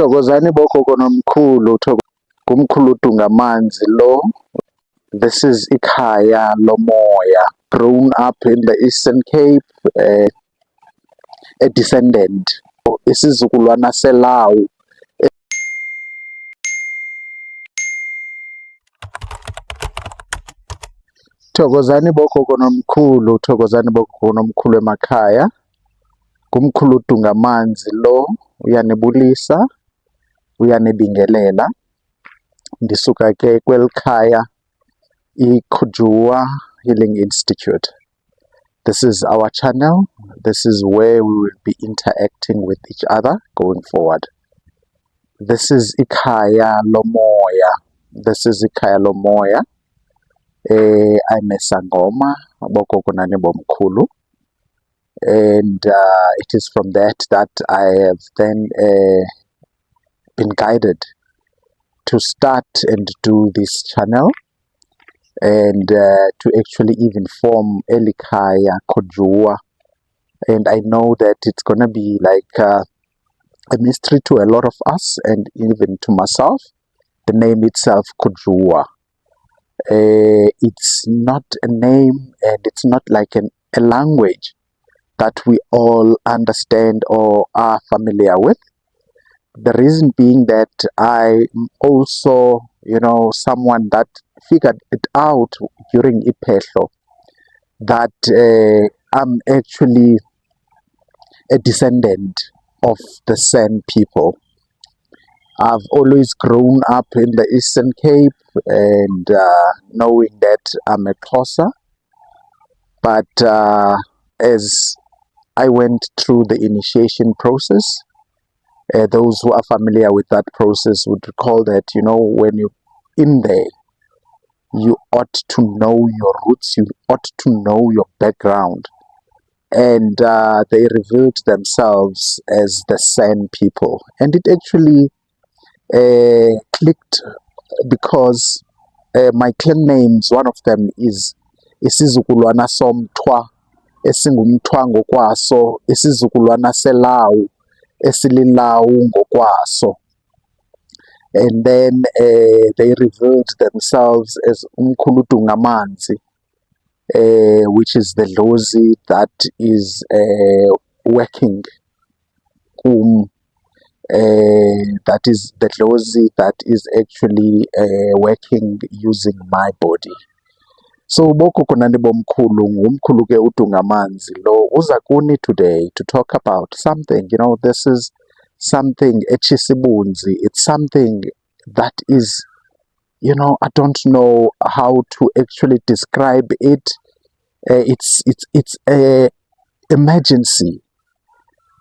Thokozani bokhokho nomkhulu, ngumkhulu Dungamanzi lo. This is ikhaya lomoya. Grown up in the Eastern Cape, a descendant. Isizukulwana seLawu. Thokozani bokhokho nomkhulu emakhaya. Ngumkhulu Dungamanzi lo, uyanibulisa, uyanibingelela. Ndisuka ke kweli khaya iKhujua Healing Institute. This is our channel. This is where we will be interacting with each other going forward. This is ikhaya lomoya. This is ikhaya lomoya. I'm a Sangoma, bokhokho nani bomkhulu. And it is from that I have then been guided to start and do this channel and to actually even form Elikaya Kujua. And I know that it's going to be like a mystery to a lot of us and even to myself. The name itself, Kujua. It's not a name and it's not like a language that we all understand or are familiar with. The reason being that I'm also, someone that figured it out during Ipehlo, that I'm actually a descendant of the San people. I've always grown up in the Eastern Cape and knowing that I'm a Xhosa, but as I went through the initiation process, those who are familiar with that process would recall that, when you're in there, you ought to know your roots, you ought to know your background. And they revealed themselves as the San people. And it actually clicked because my clan names, one of them is Isizukulwana Somthwa, esingumthwa ngokwaso, isizukulwana seLawu, esililawu ngokwaso. And then they revealed themselves as Umkhulu Dungamanzi, which is the Lozi that is working. That is the Lozi that is actually working using my body. So bokhokho nani bomkhulu, ngumkhulu ke uDungamanzi lo uza kuni today to talk about something. This is something echisibunzi. It's something that is, I don't know how to actually describe it. It's a emergency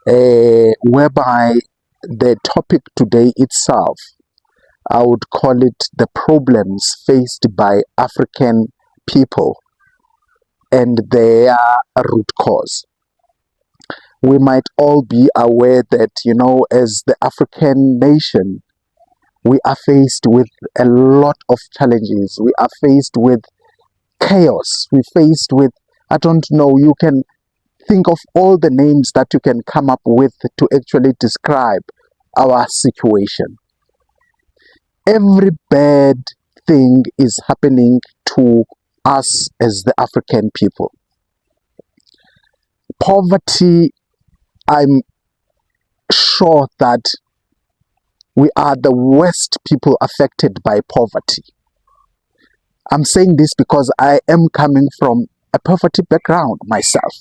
whereby the topic today itself, I would call it the problems faced by African people and their root cause. We might all be aware that, as the African nation, we are faced with a lot of challenges. We are faced with chaos. We're faced with, I don't know, you can think of all the names that you can come up with to actually describe our situation. Every bad thing is happening to us as the African people. Poverty, I'm sure that we are the worst people affected by poverty. I'm saying this because I am coming from a poverty background myself.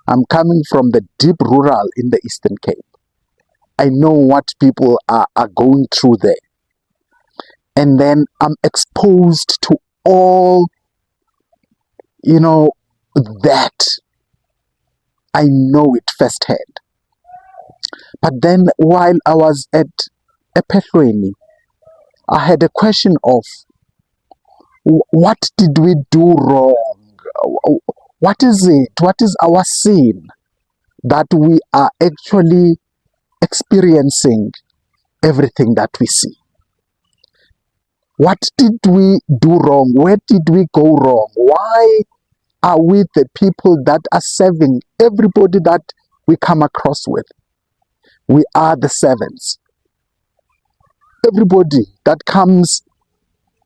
I'm coming from the deep rural in the Eastern Cape. I know what people are going through there. And then I'm exposed to all, that. I know it firsthand. But then while I was at Ephelweni, I had a question of, what did we do wrong? What is it? What is our sin that we are actually experiencing everything that we see? What did we do wrong? Where did we go wrong? Why are we the people that are serving everybody that we come across with? We are the servants. everybody that comes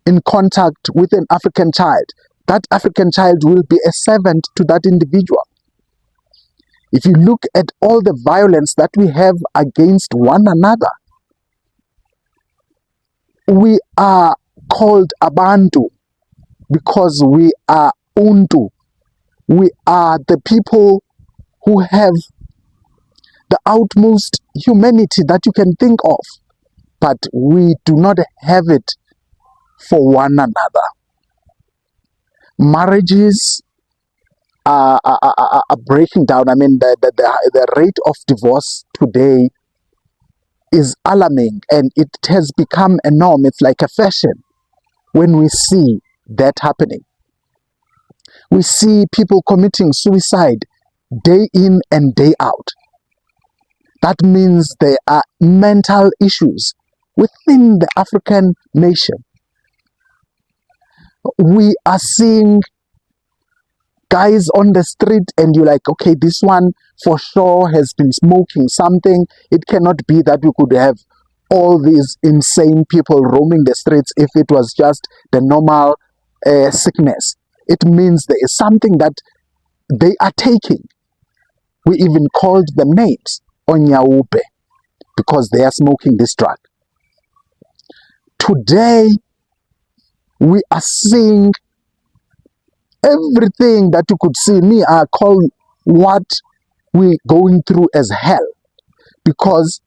in contact with an African child, that African child will be a servant to that individual. If you look at all the violence that we have against one another, we are called Abantu because we are Untu. We are the people who have the utmost humanity that you can think of, but we do not have it for one another. Marriages are breaking down. I mean, the rate of divorce today is alarming, and it has become a norm. It's like a fashion when we see that happening. We see people committing suicide day in and day out. That means there are mental issues within the African nation. We are seeing guys on the street and you're like, okay, this one for sure has been smoking something. It cannot be that we could have all these insane people roaming the streets if it was just the normal sickness. It means there is something that they are taking. We even called them names, Onyaupe, because they are smoking this drug. Today, we are seeing everything that you could see. Me, I call what we're going through as hell, because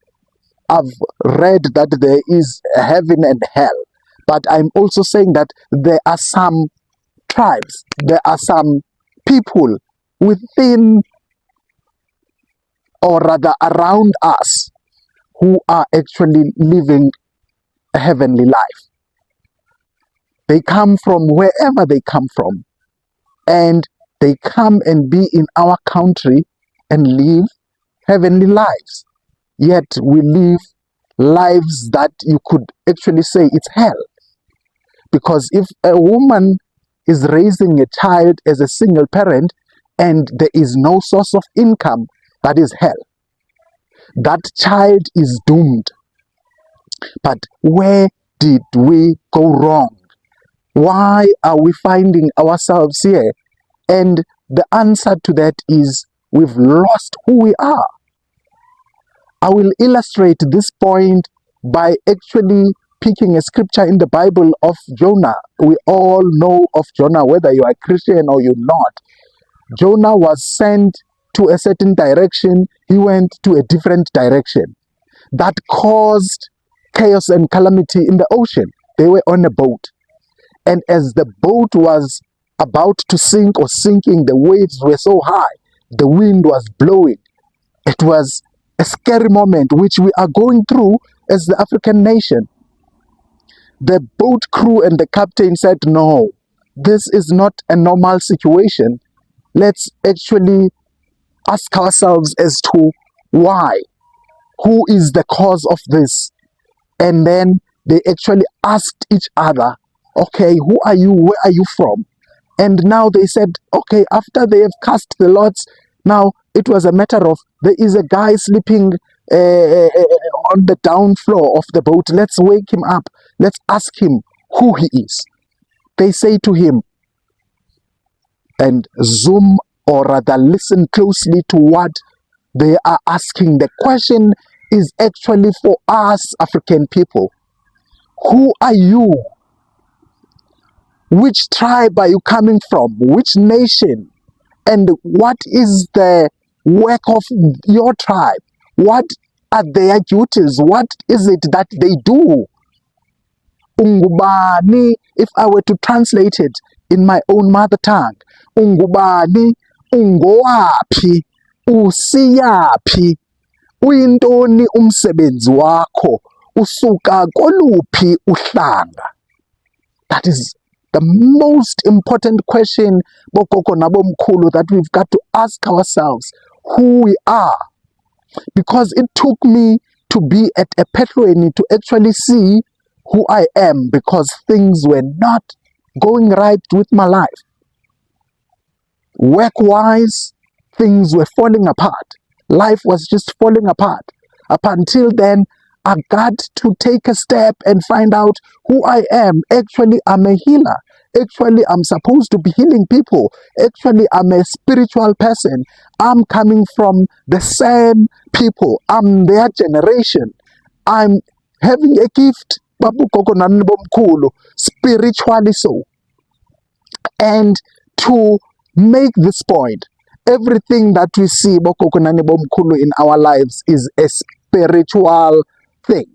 I've read that there is heaven and hell. But I'm also saying that there are some tribes, there are some people within, or rather around us, who are actually living a heavenly life. They come from wherever they come from, and they come and be in our country and live heavenly lives. Yet we live lives that you could actually say it's hell. Because if a woman is raising a child as a single parent and there is no source of income, that is hell. That child is doomed. But where did we go wrong? Why are we finding ourselves here? And the answer to that is we've lost who we are. I will illustrate this point by actually picking a scripture in the Bible of Jonah. We all know of Jonah, whether you are Christian or you're not. Jonah was sent to a certain direction. He went to a different direction. That caused chaos and calamity in the ocean. They were on a boat. And as the boat was about to sink or sinking, the waves were so high, the wind was blowing. It was a scary moment which we are going through as the African nation. The boat crew and the captain said, no, this is not a normal situation. Let's actually ask ourselves as to why. Who is the cause of this? And then they actually asked each other, okay, who are you? Where are you from? And now they said, okay, after they have cast the lots, now it was a matter of, there is a guy sleeping on the down floor of the boat. Let's wake him up. Let's ask him who he is. They say to him, and zoom, or rather listen closely to what they are asking. The question is actually for us African people. Who are you? Which tribe are you coming from? Which nation? And what is the work of your tribe? What are their duties? What is it that they do? Ungubani, if I were to translate it in my own mother tongue, ungubani, ungowapi, usiyapi, uyintoni umsebenzi wakho, usuka koluphi uhlanga. That is the most important question, Bokoko Nabomkulu, that we've got to ask ourselves who we are. Because it took me to be at a Petroeni to actually see who I am, because things were not going right with my life. Work-wise, things were falling apart. Life was just falling apart. Up until then, I got to take a step and find out who I am. Actually, I'm a healer. Actually, I'm supposed to be healing people. Actually, I'm a spiritual person. I'm coming from the same people. I'm their generation. I'm having a gift, Babu Gogo Nanbomkhulu, spiritually so. And to make this point, everything that we see Bokokonani Bomkulu in our lives is a spiritual thing.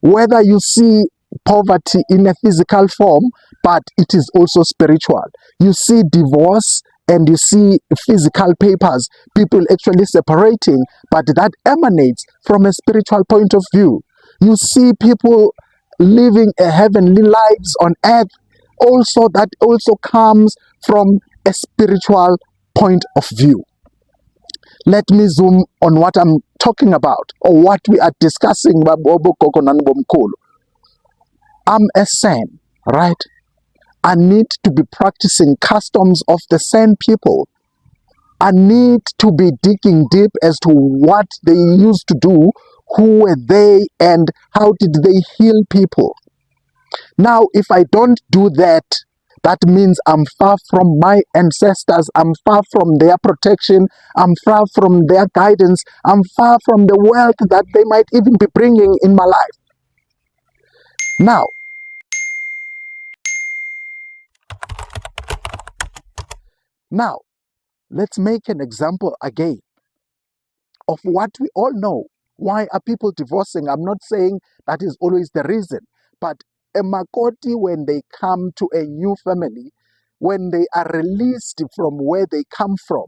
Whether you see poverty in a physical form, but it is also spiritual. You see divorce and you see physical papers, people actually separating, but that emanates from a spiritual point of view. You see people living a heavenly lives on earth, also that also comes from a spiritual point of view. Let me zoom on what I'm talking about or what we are discussing. I'm a San, right? I need to be practicing customs of the San people. I need to be digging deep as to what they used to do, who were they, and how did they heal people. Now, if I don't do that, that means I'm far from my ancestors. I'm far from their protection. I'm far from their guidance. I'm far from the wealth that they might even be bringing in my life. Now, now, let's make an example again of what we all know. Why are people divorcing? I'm not saying that is always the reason, but a Makoti, when they come to a new family, when they are released from where they come from,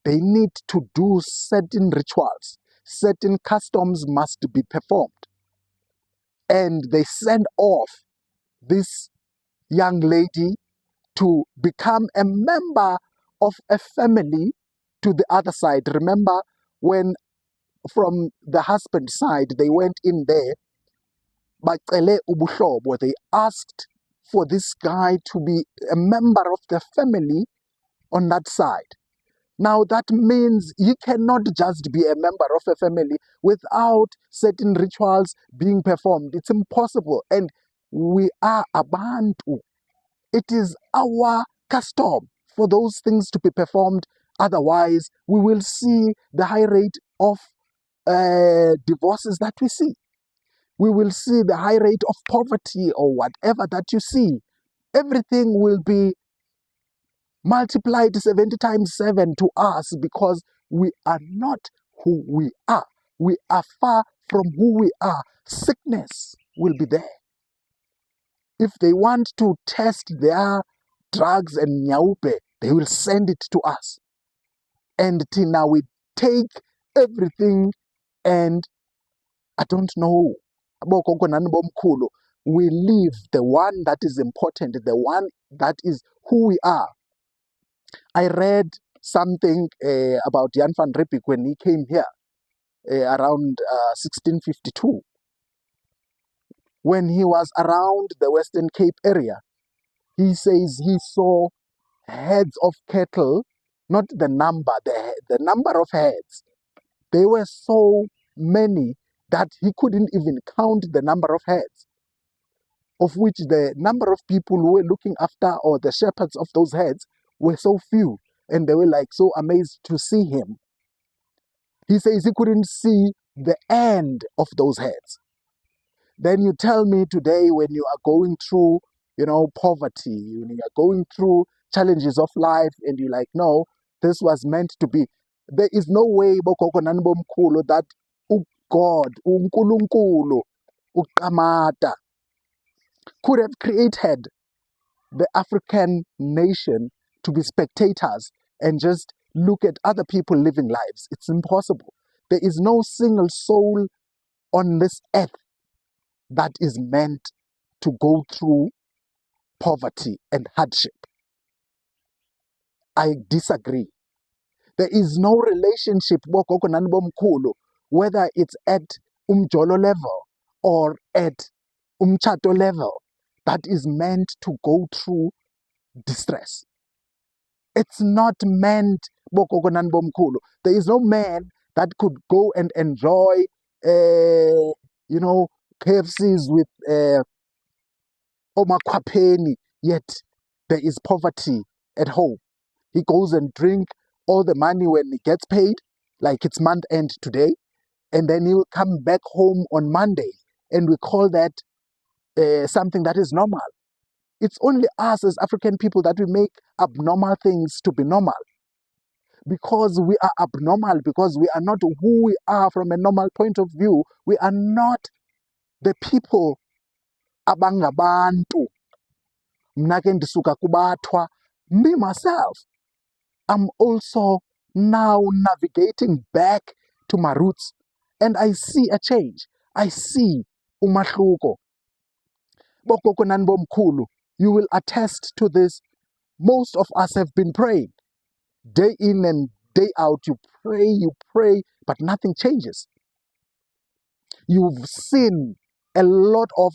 they need to do certain rituals, certain customs must be performed. And they send off this young lady to become a member of a family to the other side. Remember when from the husband side they went in there, bacele ubuhlobo, they asked for this guy to be a member of the family on that side. Now that means you cannot just be a member of a family without certain rituals being performed. It's impossible. And we are Abantu. It is our custom for those things to be performed. Otherwise, we will see the high rate of divorces that we see. We will see the high rate of poverty or whatever that you see. Everything will be multiplied 70 times 7 to us because we are not who we are. We are far from who we are. Sickness will be there. If they want to test their drugs and nyaupe, they will send it to us. And till now we take everything and I don't know. We leave the one that is important, the one that is who we are. I read something about Jan van Riebeeck when he came here around 1652. When he was around the Western Cape area, he says he saw heads of cattle, not the number, the number of heads. They were so many that he couldn't even count the number of heads, of which the number of people who were looking after or the shepherds of those heads were so few. And they were like so amazed to see him. He says he couldn't see the end of those heads. Then you tell me today when you are going through, poverty, when you are going through challenges of life and you're like, no, this was meant to be. There is no way that God, uNkulunkulu, uQamata, could have created the African nation to be spectators and just look at other people living lives. It's impossible. There is no single soul on this earth that is meant to go through poverty and hardship. I disagree. There is no relationship, whether it's at umjolo level or at umchato level, that is meant to go through distress. It's not meant, there is no man that could go and enjoy KFCs with omakwapeni, yet there is poverty at home. He goes and drink all the money when he gets paid, like it's month end today, and then he'll come back home on Monday, and we call that something that is normal. It's only us as African people that we make abnormal things to be normal. Because we are abnormal, because we are not who we are from a normal point of view. We are not the people abangabantu. Mna ke ndisuka kubathwa. Me myself, I'm also now navigating back to my roots, and I see a change. I see umahluko. Bogogo nani bomkhulu, you will attest to this. Most of us have been praying day in and day out. You pray, but nothing changes. You've seen a lot of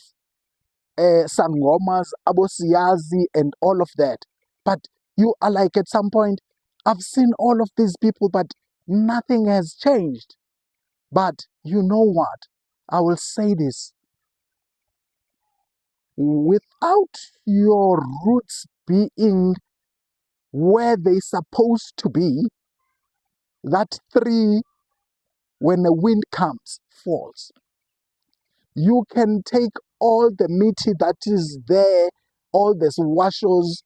sangomas, abosiyazi, and all of that. But you are like, at some point, I've seen all of these people, but nothing has changed. But you know what? I will say this. Without your roots being where they're supposed to be, that tree, when the wind comes, falls. You can take all the meat that is there, all the washos,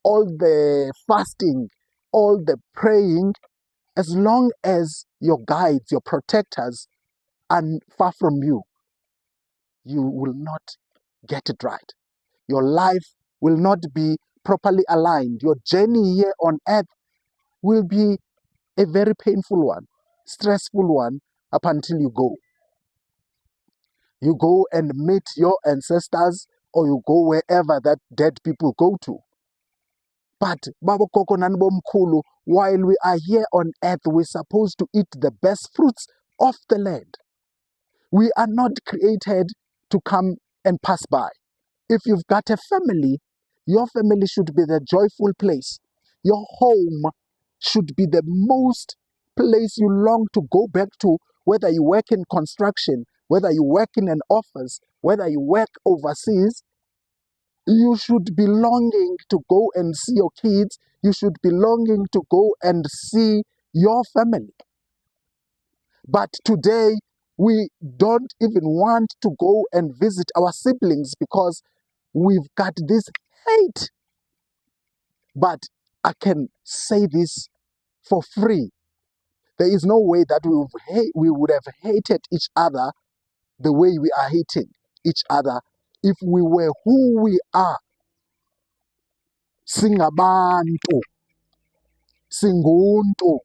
all the fasting, all the praying, as long as your guides, your protectors are far from you, you will not get it right. Your life will not be properly aligned. Your journey here on earth will be a very painful one, stressful one, up until you go. You go and meet your ancestors, or you go wherever that dead people go to. But Baba Koko Nanbo Mkulu, while we are here on earth, we're supposed to eat the best fruits of the land. We are not created to come and pass by. If you've got a family, your family should be the joyful place. Your home should be the most place you long to go back to, whether you work in construction, whether you work in an office, whether you work overseas. You should be longing to go and see your kids. You should be longing to go and see your family. But today, we don't even want to go and visit our siblings because we've got this hate. But I can say this for free. There is no way that we would have hated each other the way we are hating each other if we were who we are. Singabantu. Singuntu.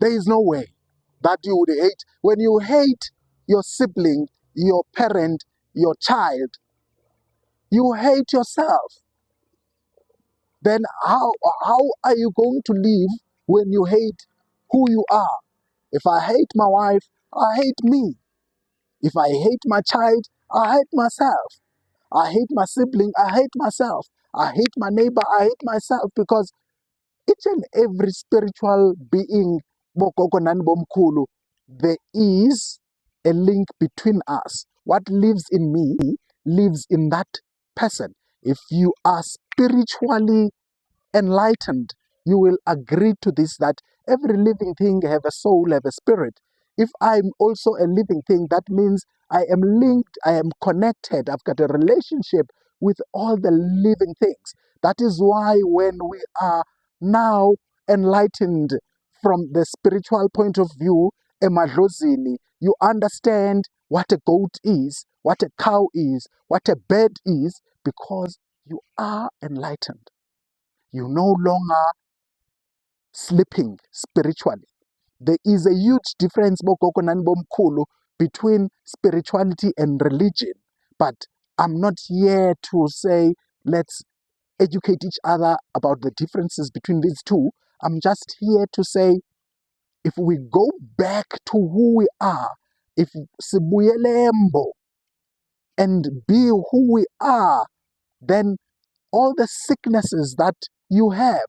There is no way that you would hate. When you hate your sibling, your parent, your child, you hate yourself. Then how are you going to live when you hate who you are? If I hate my wife, I hate me. If I hate my child, I hate myself. I hate my sibling, I hate myself. I hate my neighbor, I hate myself, because each and every spiritual being, Bogogo Nani Bomkhulu, there is a link between us. What lives in me lives in that person. If you are spiritually enlightened, you will agree to this, that every living thing have a soul, have a spirit. If I'm also a living thing, that means I am linked, I am connected, I've got a relationship with all the living things. That is why when we are now enlightened from the spiritual point of view, emadlozini, you understand what a goat is, what a cow is, what a bird is, because you are enlightened. You no longer sleeping spiritually. There is a huge difference, Bogogo Nani Bomkhulu, between spirituality and religion. But I'm not here to say let's educate each other about the differences between these two. I'm just here to say, if we go back to who we are, if Sibuyelembo and be who we are, then all the sicknesses that you have,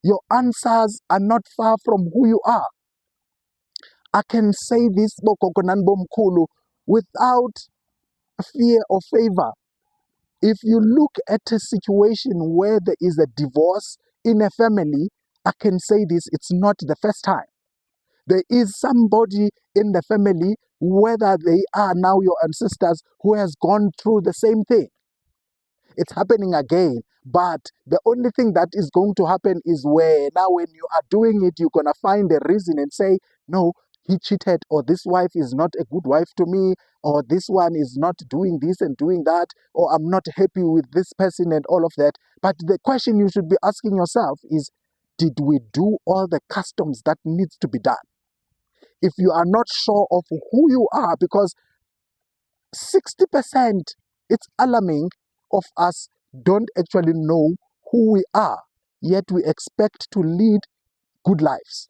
your answers are not far from who you are. I can say this, bogogo nanbomkhulu, without fear or favor. If you look at a situation where there is a divorce in a family, I can say this, it's not the first time. There is somebody in the family, whether they are now your ancestors, who has gone through the same thing. It's happening again. But the only thing that is going to happen is where now when you are doing it, you're going to find a reason and say, no, he cheated, or this wife is not a good wife to me, or this one is not doing this and doing that, or I'm not happy with this person and all of that. But the question you should be asking yourself is, did we do all the customs that needs to be done? If you are not sure of who you are, because 60%, it's alarming, of us don't actually know who we are, yet we expect to lead good lives.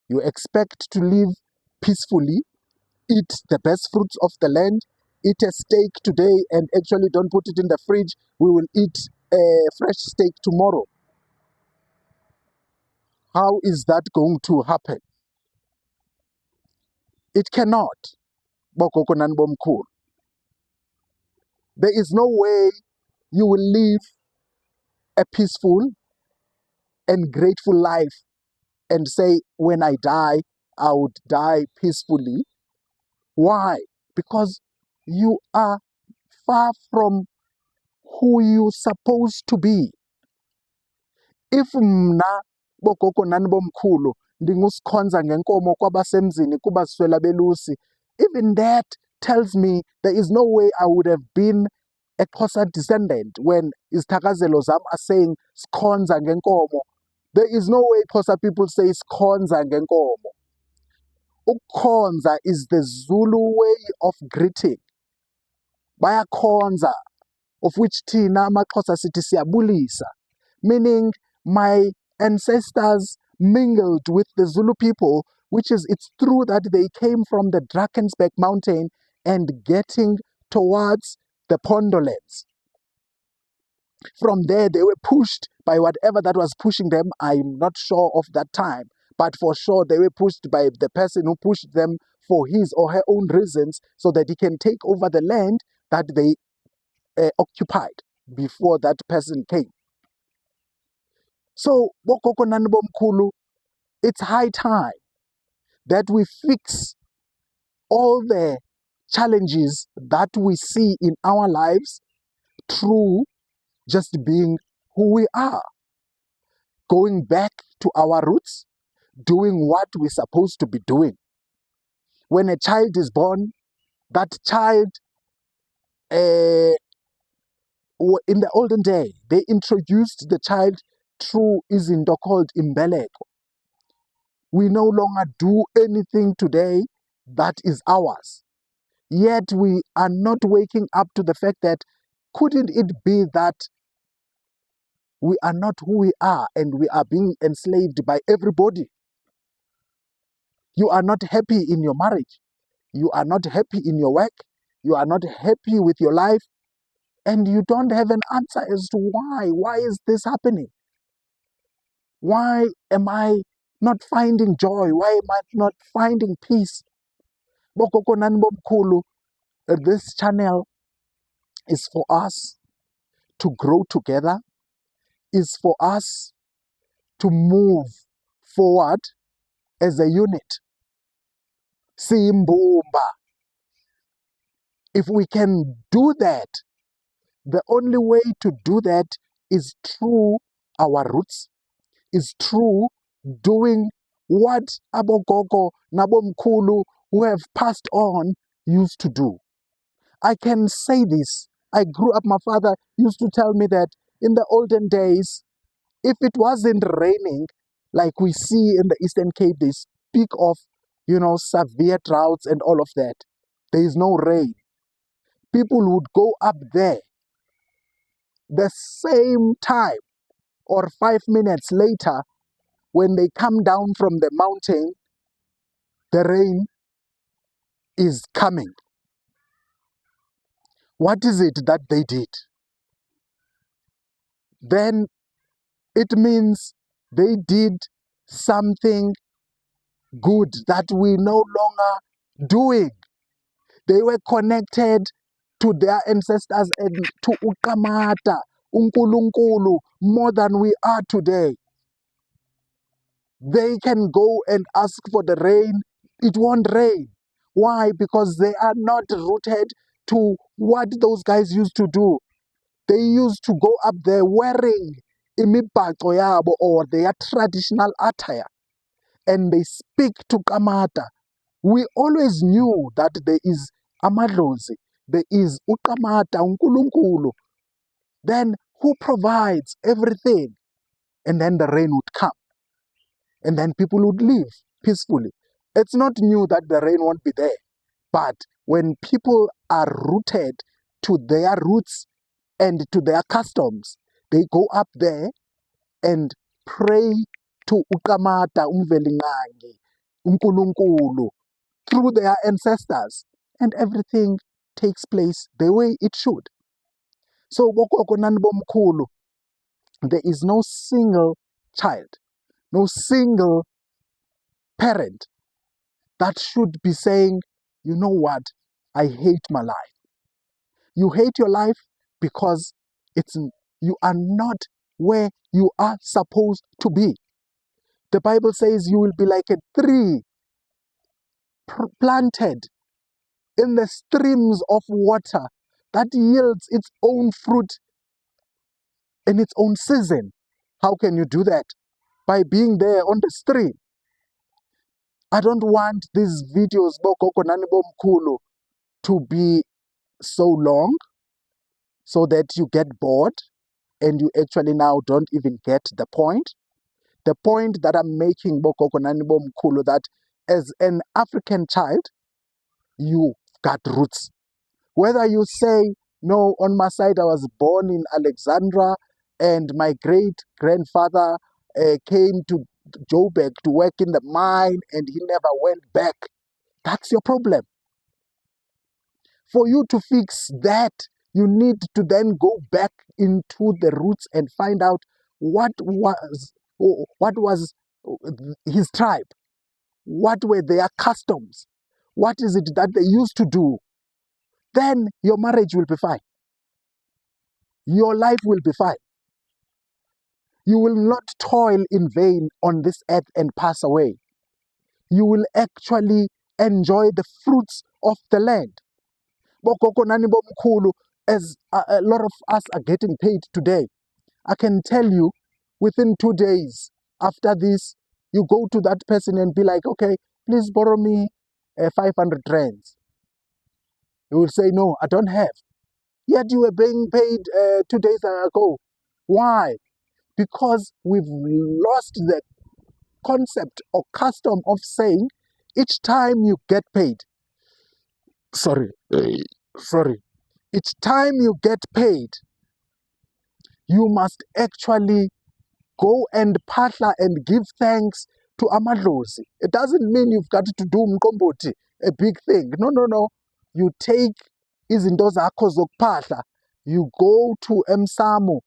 You expect to live peacefully, eat the best fruits of the land, eat a steak today and actually don't put it in the fridge. We will eat a fresh steak tomorrow. How is that going to happen? It cannot. Bogogo nanbomkhulu. There is no way you will live a peaceful and grateful life and say, when I die, I would die peacefully. Why? Because you are far from who you're supposed to be. If mna bogogo nanbomkhulu ndingusikhonza ngenkomo kwabasemzini kuba siswela belusi, even that tells me there is no way I would have been a Xhosa descendant when izithakazelo zam are saying sikhonza ngenkomo. There is no way Xhosa people say sikhonza ngenkomo. Ukukhonza is the Zulu way of greeting. Bayakhonza, of which thina amaXhosa sithi siyabulisa, meaning my ancestors mingled with the Zulu people, which is, it's true that they came from the Drakensberg mountain and getting towards the Pondolands. From there, they were pushed by whatever that was pushing them. I'm not sure of that time, but for sure they were pushed by the person who pushed them for his or her own reasons, so that he can take over the land that they occupied before that person came. So, bogogo nanbomkhulu, it's high time that we fix all the challenges that we see in our lives through just being who we are, going back to our roots, doing what we're supposed to be doing. When a child is born, that child, in the olden day, they introduced the child through izinto called imbeleko. We no longer do anything today that is ours. Yet we are not waking up to the fact that couldn't it be that we are not who we are and we are being enslaved by everybody? You are not happy in your marriage. You are not happy in your work. You are not happy with your life. And you don't have an answer as to why. Why is this happening? Why am I not finding joy? Why am I not finding peace? Bogogo nanbomkhulu, this channel is for us to grow together, is for us to move forward as a unit. Simbumba. If we can do that, the only way to do that is through our roots, is through doing what abogogo nabomkhulu who have passed on used to do. I can say this. I grew up, my father used to tell me that in the olden days, if it wasn't raining, like we see in the Eastern Cape, they speak of, severe droughts and all of that. There is no rain. People would go up there the same time or 5 minutes later. When they come down from the mountain, the rain is coming. What is it that they did? Then it means they did something good that we no longer doing. They were connected to their ancestors and to uQamata, uNkulunkulu, more than we are today. They can go and ask for the rain, it won't rain. Why? Because they are not rooted to what those guys used to do. They used to go up there wearing imibhaco yabo or their traditional attire, and they speak to Kamata. We always knew that there is amadlozi, there is uQamata, uNkulunkulu. Then who provides everything? And then the rain would come, and then people would live peacefully. It's not new that the rain won't be there, but when people are rooted to their roots and to their customs, they go up there and pray to uQamata, umvelingangi, uNkulunkulu, through their ancestors, and everything takes place the way it should. So gogogo nani bomkhulu, there is no single child, no single parent that should be saying, you know what, I hate my life. You hate your life because you are not where you are supposed to be. The Bible says you will be like a tree planted in the streams of water that yields its own fruit in its own season. How can you do that? By being there on the stream. I don't want these videos Bokoko Nani Bomkhulu to be so long so that you get bored and you actually now don't even get the point. The point that I'm making, Bokoko Nani Bomkhulu, that as an African child, you got roots. Whether you say, no, on my side, I was born in Alexandra and my great grandfather came to Joburg to work in the mine and he never went back. That's your problem. For you to fix that, you need to then go back into the roots and find out what was his tribe, what were their customs, what is it that they used to do. Then your marriage will be fine. Your life will be fine. You will not toil in vain on this earth and pass away. You will actually enjoy the fruits of the land. Bokoko nani bomkhulu, as a lot of us are getting paid today, I can tell you within 2 days after this, you go to that person and be like, okay, please borrow me 500 rands. He will say, no, I don't have. Yet you were being paid 2 days ago. Why? Because we've lost the concept or custom of saying each time you get paid, each time you get paid, you must actually go and phahla and give thanks to amadlozi. It doesn't mean you've got to do mkomboti, a big thing. No. You take izinto zakho zokuphahla, you go to Emsamo,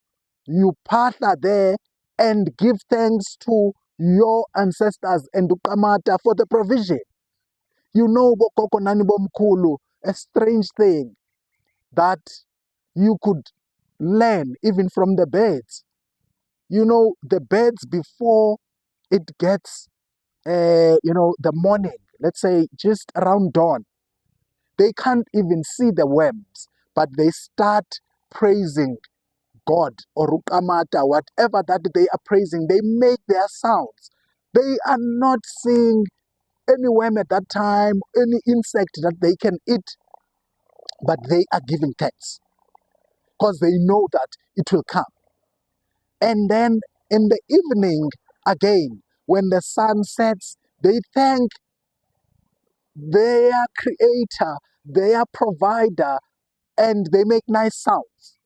you phahla there and give thanks to your ancestors and uQamata for the provision. You know, Bokoko Nani Bomkhulu, a strange thing that you could learn even from the birds. You know, the birds before it gets, the morning, let's say just around dawn, they can't even see the worms, but they start praising God or uQamata, whatever that they are praising, they make their sounds. They are not seeing any worm at that time, any insect that they can eat, but they are giving thanks because they know that it will come. And then in the evening, again, when the sun sets, they thank their creator, their provider, and they make nice sounds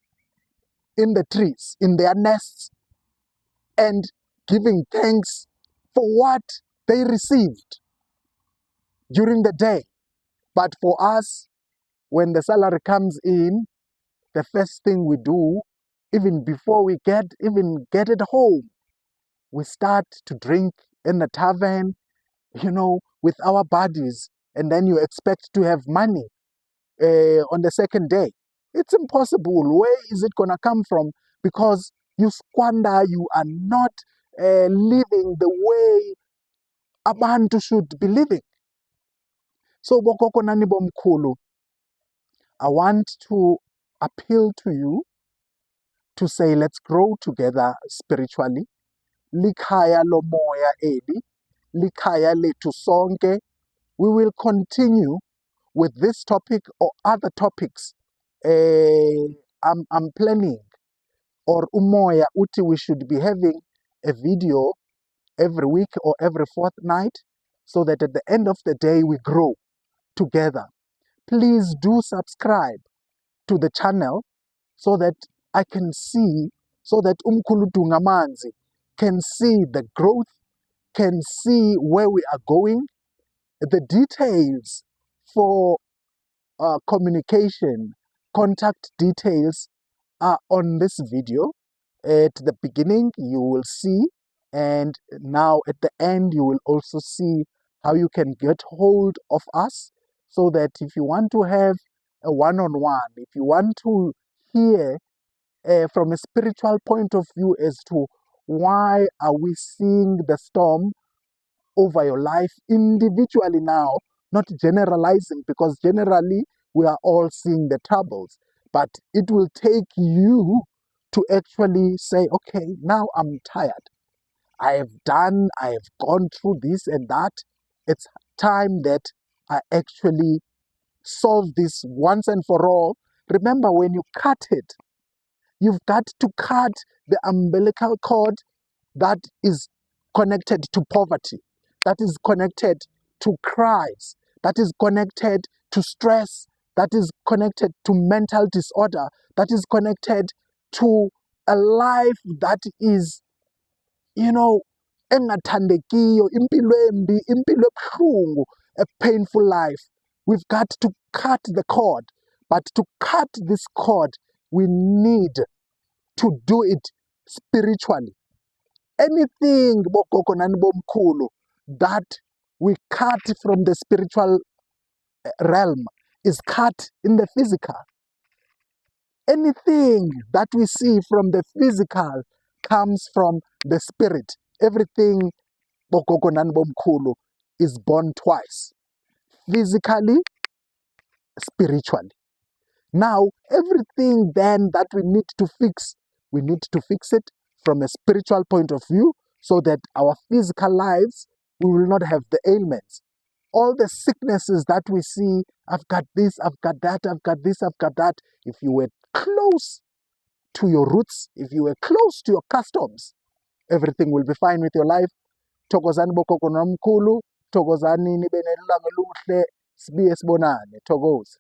in the trees, in their nests, and giving thanks for what they received during the day. But for us, when the salary comes in, the first thing we do, even before we get it home, we start to drink in the tavern with our bodies, and then you expect to have money on the second day. It's impossible. Where is it going to come from? Because you squander, you are not living the way abantu should be living. So, bogogo nani bomkhulu, I want to appeal to you to say, let's grow together spiritually. Likhaya lomoya eli, likhaya letu sonke. We will continue with this topic or other topics. I'm planning, or umoya uti, we should be having a video every week or every fortnight, so that at the end of the day we grow together. Please do subscribe to the channel so that I can see, so that Umkhulu Dungamanzi can see the growth, can see where we are going. The details for communication, contact details are on this video. At the beginning, you will see, and now at the end, you will also see how you can get hold of us, so that if you want to have a one-on-one, if you want to hear from a spiritual point of view as to why are we seeing the storm over your life individually now, not generalizing, because generally we are all seeing the troubles, but it will take you to actually say, okay, now I'm tired. I have gone through this and that. It's time that I actually solve this once and for all. Remember, when you cut it, you've got to cut the umbilical cord that is connected to poverty, that is connected to cries, that is connected to stress, that is connected to mental disorder, that is connected to a life that is, engathandekiyo, impilo embi, impilo ebuhlungu, a painful life. We've got to cut the cord. But to cut this cord, we need to do it spiritually. Anything bogogo nani bomkhulu that we cut from the spiritual realm is cut in the physical. Anything that we see from the physical comes from the spirit. Everything bogogo nani bomkhulu is born twice, physically, spiritually. Now, everything then that we need to fix it from a spiritual point of view, so that our physical lives, we will not have the ailments. All the sicknesses that we see, I've got this, I've got that, I've got this, I've got that. If you were close to your roots, if you were close to your customs, everything will be fine with your life. Thokozani bogogo nomkhulu, thokozani nibe nelanga elihle, sibuye sibonane. Thokoza.